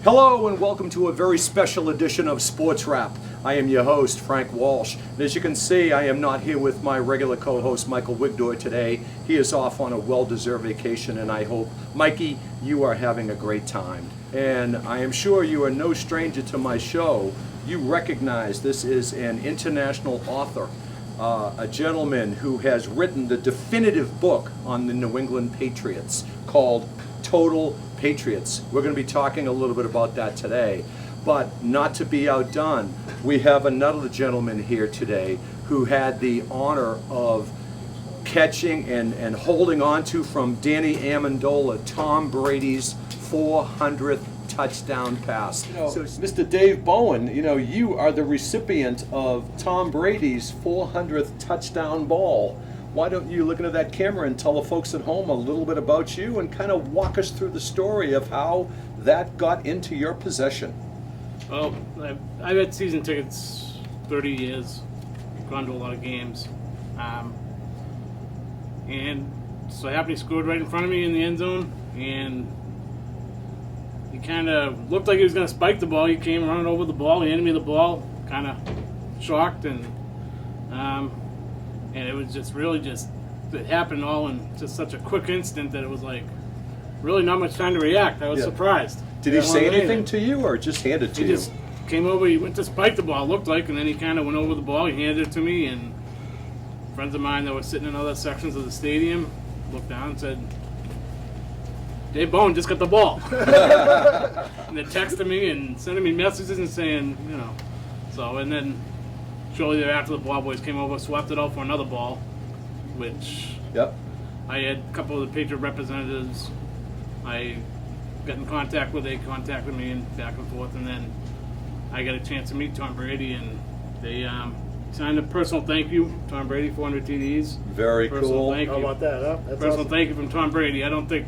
Hello and welcome to a very special edition of Sports Wrap. I am your host, Frank Walsh. And as you can see, I am not here with my regular co-host, Michael Wigdor, today. He is off on a well-deserved vacation, and I hope, Mikey, you are having a great time. And I am sure you are no stranger to my show. You recognize this is an international author, a gentleman who has written the definitive book on the New England Patriots called Total Patriots. We're going to be talking a little bit about that today. But not to be outdone, we have another gentleman here today who had the honor of catching and holding on to from Danny Amendola Tom Brady's 400th touchdown pass. So, Mr. Dave Bowen, you are the recipient of Tom Brady's 400th touchdown ball. Why don't you look into that camera and tell the folks at home a little bit about you and kind of walk us through the story of how that got into your possession? Well, I've had season tickets 30 years, gone to a lot of games, and so happened he scored right in front of me in the end zone, and he kind of looked like he was going to spike the ball. He came running over the ball, he handed me the ball, kind of shocked, and it was it happened all in just such a quick instant that it was like really not much time to react. I was surprised. Did he say anything to you or just hand it to you? He just came over, he went to spike the ball, it looked like, and then he kind of went over the ball, he handed it to me, and friends of mine that were sitting in other sections of the stadium looked down and said, Dave Bowen just got the ball. And they texted me and sending me messages and saying, and then shortly thereafter, the ball boys came over, swapped it out for another ball, which I had a couple of the Patriot representatives I got in contact with. They contacted me and back and forth, and then I got a chance to meet Tom Brady, and they signed a personal thank you, Tom Brady, 400 TDs. Very cool. Thank you. How about that, huh? That's personal awesome. Thank you from Tom Brady. I don't think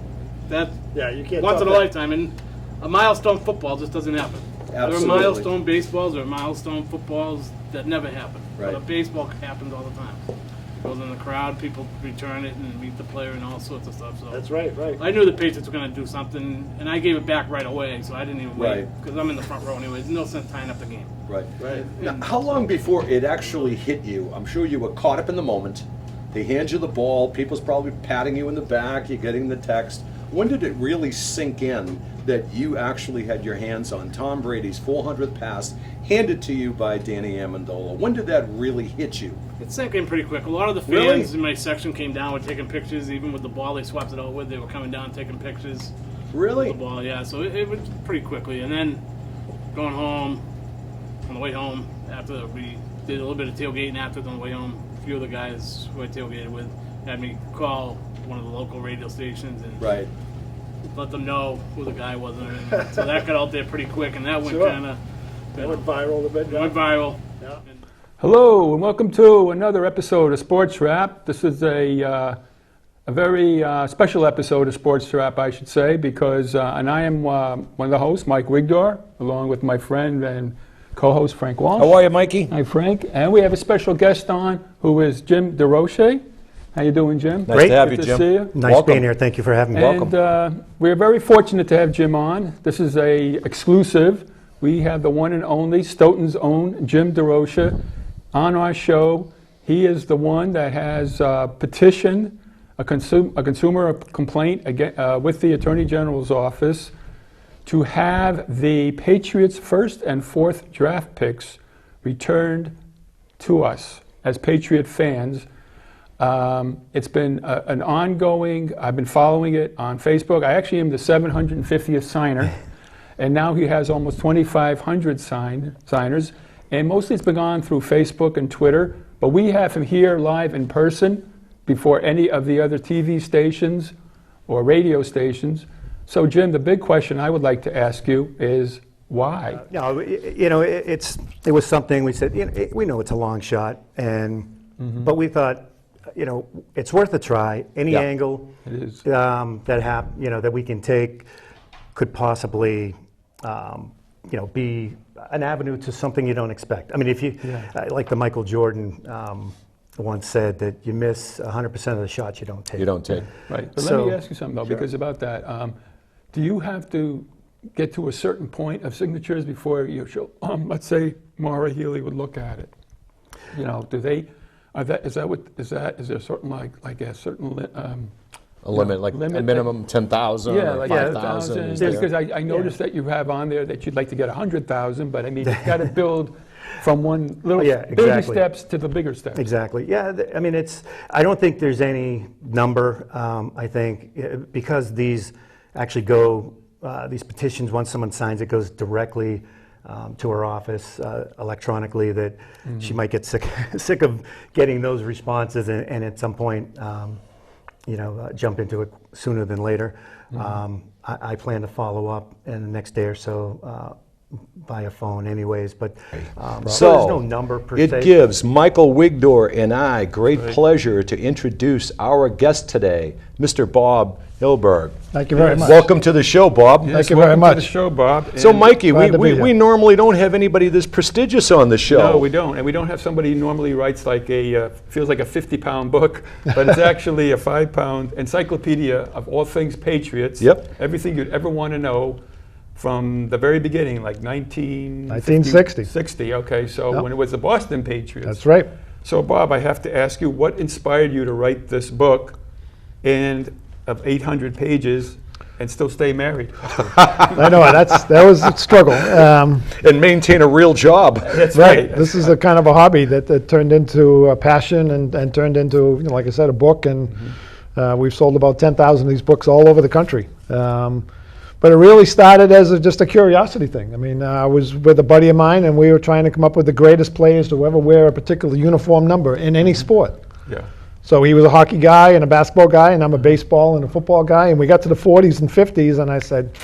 that you can't once top in a that. lifetime, and a milestone football just doesn't happen. Absolutely. There are milestone baseballs, there are milestone footballs that never happen. Right. But a baseball happens all the time. It goes in the crowd, people return it and meet the player and all sorts of stuff. So That's right. I knew the Patriots were going to do something, and I gave it back right away, so I didn't even wait, Right. because I'm in the front row anyway. There's no sense tying up the game. Right. Right. Now, how long before it actually hit you? I'm sure you were caught up in the moment. They hand you the ball. People's probably patting you in the back. You're getting the text. When did it really sink in that you actually had your hands on Tom Brady's 400th pass handed to you by Danny Amendola? When did that really hit you? It sank in pretty quick. A lot of the fans Really? in my section came down, were taking pictures, even with the ball they swapped it out with. They were coming down taking pictures. Really? The ball, yeah. So it was pretty quickly. And then going home, on the way home, after we did a little bit of tailgating after on the way home, a few of the guys who I tailgated with had me call one of the local radio stations and Right. let them know who the guy was. And so that got out there pretty quick, and that went Sure. kind of That went viral a bit. went viral. Yeah. And Hello and welcome to another episode of Sports Wrap. This is a very special episode of Sports Wrap, I should say, because and I am one of the hosts, Mike Wigdor, along with my friend and co-host Frank Walsh. How are you, Mikey? Hi, Frank. And we have a special guest on who is Jim DeRoche. How you doing, Jim? Nice to have Good you, to Jim. see you. Nice being here. Thank you for having me. And we're very fortunate to have Jim on. This is a exclusive. We have the one and only Stoughton's own Jim DeRoche on our show. He is the one that has petitioned a consumer complaint with the Attorney General's office to have the Patriots' first and fourth draft picks returned to us as Patriot fans. It's been an ongoing, I've been following it on Facebook. I actually am the 750th signer, and now he has almost 2,500 signers, and mostly it's been gone through Facebook and Twitter, but we have him here live in person before any of the other TV stations or radio stations. So Jim, the big question I would like to ask you is why? No, it was something we said. We know it's a long shot, but we thought, it's worth a try. Any angle It is. that we can take could possibly, be an avenue to something you don't expect. I mean, if you, like the Michael Jordan once said, that you miss 100% of the shots you don't take. You don't take. Right, but let So- me ask you something though, because about that, do you have to get to a certain point of signatures before you show, let's say Maura Healy would look at it? You know, do they, is there certain like a certain, A limit, like a limit minimum 10,000 yeah, or like 5,000. because I noticed that you have on there that you'd like to get 100,000, but I mean, you've got to build from one little Yeah, baby exactly. steps to the bigger steps. Exactly. Yeah, I mean, I don't think there's any number. I think because these actually go, these petitions, once someone signs, it goes directly to her office electronically, that she might get sick of getting those responses and at some point, jump into it sooner than later. I plan to follow up in the next day or so via phone anyways, but so there's no number per se. It gives Michael Wigdor and I great pleasure to introduce our guest today, Mr. Bob Hilberg. Thank you very much. Welcome to the show, Bob. Thank you very Welcome to the much. show, Bob. So, And- Mikey, glad to be we here. normally don't have anybody this prestigious on the show. No, we don't. And we don't have somebody who normally writes like feels like a 50-pound book, but it's actually a 5-pound encyclopedia of all things Patriots. Yep. Everything you'd ever want to know from the very beginning, like 1960. 60, okay, so Yep. when it was the Boston Patriots. That's right. So, Bob, I have to ask you, what inspired you to write this book and of 800 pages and still stay married? I know that was a struggle. And maintain a real job. That's Right. This is a kind of a hobby that turned into a passion and turned into, like I said, a book. And we've sold about 10,000 of these books all over the country. But it really started as just a curiosity thing. I mean, I was with a buddy of mine, and we were trying to come up with the greatest players to ever wear a particular uniform number in any sport. Yeah. So he was a hockey guy and a basketball guy, and I'm a baseball and a football guy. And we got to the 40s and 50s, and I said,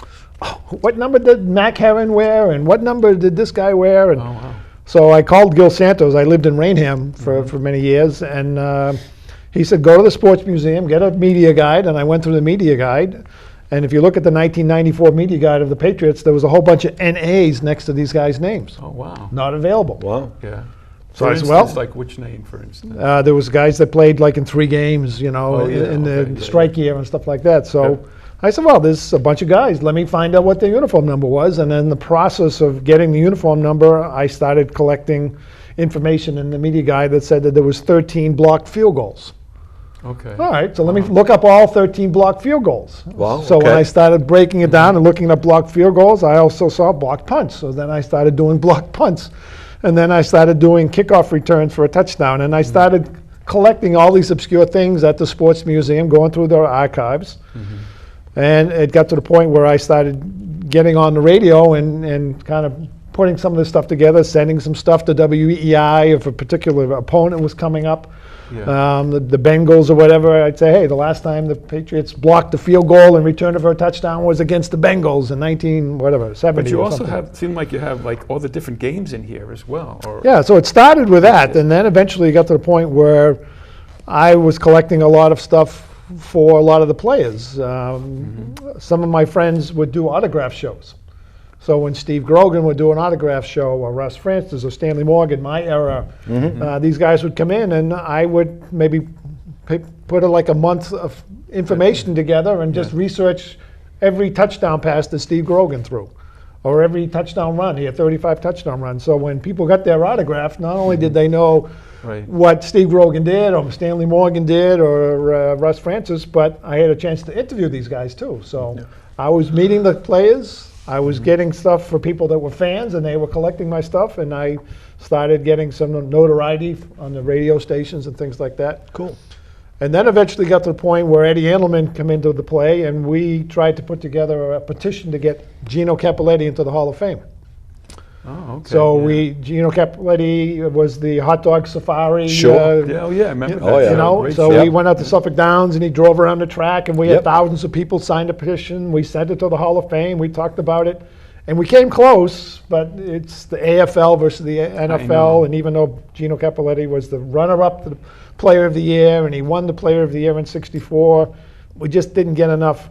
oh, what number did Mac Herron wear, and what number did this guy wear? And so I called Gil Santos. I lived in Rainham for many years, and he said, go to the Sports Museum, get a media guide. And I went through the media guide. And if you look at the 1994 media guide of the Patriots, there was a whole bunch of NAs next to these guys' names. Oh, wow. Not available. Wow. Yeah. So For I said, instance, well, like which name, for instance? there was guys that played like in 3 games, Oh, yeah, in okay, the yeah, strike year and stuff like that. So Yeah. I said, well, there's a bunch of guys. Let me find out what their uniform number was. And in the process of getting the uniform number, I started collecting information in the media guide that said that there was 13 blocked field goals. Okay. All right, so let me look up all 13 blocked field goals. Wow, So when okay. I started breaking it down and looking up blocked field goals, I also saw blocked punts. So then I started doing blocked punts. And then I started doing kickoff returns for a touchdown. And I started collecting all these obscure things at the Sports Museum, going through their archives. And it got to the point where I started getting on the radio and kind of putting some of this stuff together, sending some stuff to WEI if a particular opponent was coming up. Yeah. The Bengals or whatever, I'd say, hey, the last time the Patriots blocked the field goal and returned it for a touchdown was against the Bengals in 70 But you or also something. seem like you have like all the different games in here as well. Or, Yeah, so it started with that, and then eventually it got to the point where I was collecting a lot of stuff for a lot of the players. Some of my friends would do autograph shows. So when Steve Grogan would do an autograph show, or Russ Francis, or Stanley Morgan, my era, these guys would come in, and I would maybe put like a month of information together and just research every touchdown pass that Steve Grogan threw, or every touchdown run. He had 35 touchdown runs. So when people got their autograph, not only did they know Right. what Steve Grogan did, or Stanley Morgan did, or Russ Francis, but I had a chance to interview these guys too. So I was meeting the players. I was getting stuff for people that were fans, and they were collecting my stuff, and I started getting some notoriety on the radio stations and things like that. Cool. And then eventually got to the point where Eddie Edelman came into the play, and we tried to put together a petition to get Gino Cappelletti into the Hall of Fame. Oh, okay. So yeah. Gino Cappelletti was the hot dog safari. Sure. Yeah, oh, yeah, I remember Oh, that. yeah. You know, Great so show. we went out to Suffolk Downs, and he drove around the track, and we had Yep. thousands of people signed a petition. We sent it to the Hall of Fame. We talked about it, and we came close, but it's the AFL versus the know. NFL, and even though Gino Cappelletti was the runner-up to the Player of the Year, and he won the Player of the Year in '64, we just didn't get enough.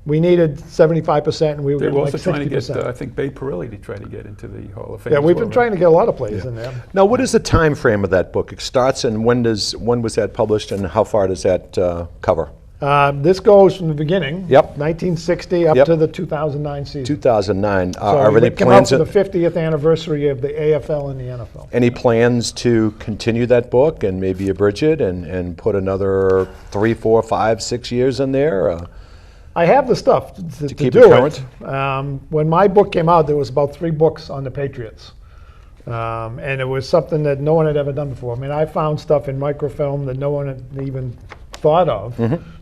We needed 75%, and we were They getting were like also trying to get, 60%. I think, Bay Perilli to try to get into the Hall of Fame. Yeah, as we've well, been right? trying to get a lot of players in there. Now, what is the time frame of that book? It starts, and when was that published, and how far does that cover? This goes from the beginning. Yep. 1960 up Yep. to the 2009 season. 2009. So Are there any it came out plans? for the 50th anniversary of the AFL and the NFL. Any plans to continue that book and maybe abridge it and put another 3, 4, 5, 6 years in there? I have the stuff to keep do it current? When my book came out, there was about 3 books on the Patriots. And it was something that no one had ever done before. I mean, I found stuff in microfilm that no one had even thought of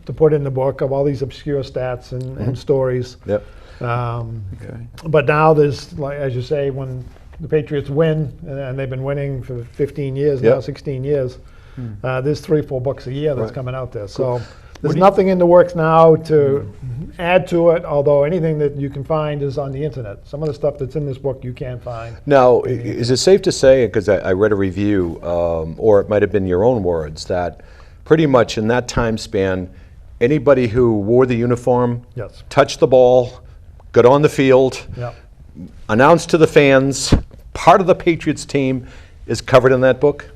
to put in the book of all these obscure stats and stories. Yep. But now there's, like, as you say, when the Patriots win, and they've been winning for 15 years now, Yep. 16 years, there's 3 or 4 books a year that's Right. coming out there. So there's nothing in the works now to add to it, although anything that you can find is on the internet. Some of the stuff that's in this book you can't find. Now, is it safe to say, because I read a review, or it might have been your own words, that pretty much in that time span, anybody who wore the uniform, Yes. touched the ball, got on the field, Yeah. announced to the fans, part of the Patriots team is covered in that book?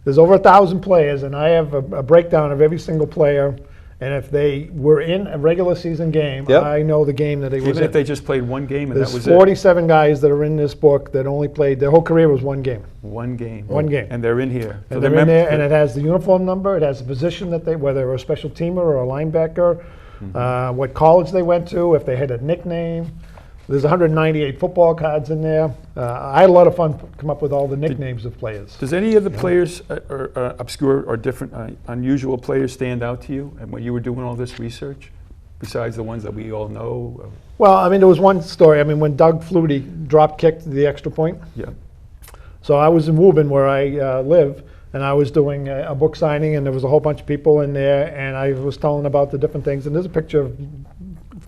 There's over 1,000 players, and I have a breakdown of every single player. And if they were in a regular season game, Yep. I know the game that they was Even in. if they just played one game and There's that was 47 guys that are in this book that only played, their whole career was one game. it. One game. One game. And they're in here. So And they're in there, and it has the uniform number, it has the position that they, whether they're a special teamer or a linebacker, what college they went to, if they had a nickname. There's 198 football cards in there. I had a lot of fun come up with all the nicknames of players. Does any of the players, or obscure or different, unusual players stand out to you and when you were doing all this research, besides the ones that we all know? Well, I mean, there was one story. I mean, when Doug Flutie drop kicked the extra point. Yeah. So I was in Woburn where I live, and I was doing a book signing, and there was a whole bunch of people in there, and I was telling about the different things. And there's a picture of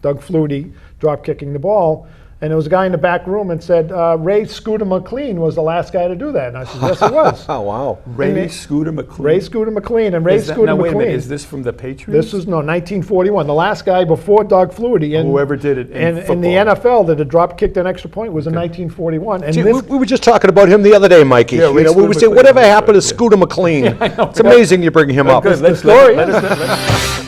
Doug Flutie drop kicking the ball, and there was a guy in the back room and said, Ray Scooter McLean was the last guy to do that. And I said, yes, he was. Oh, wow. Ray Scooter McLean. Ray Scooter McLean, and Ray Scooter now, wait a McLean. minute, is this from the Patriots? This was 1941. The last guy before Doug Flutie, and Whoever did it in in the NFL that had drop kicked an extra point was in 1941. And Gee, this, we were just talking about him the other day, Mikey. Yeah, We Scooter would say, McLean. whatever happened to Yeah. Scooter McLean? It's amazing you bring him up. Good. the story Let us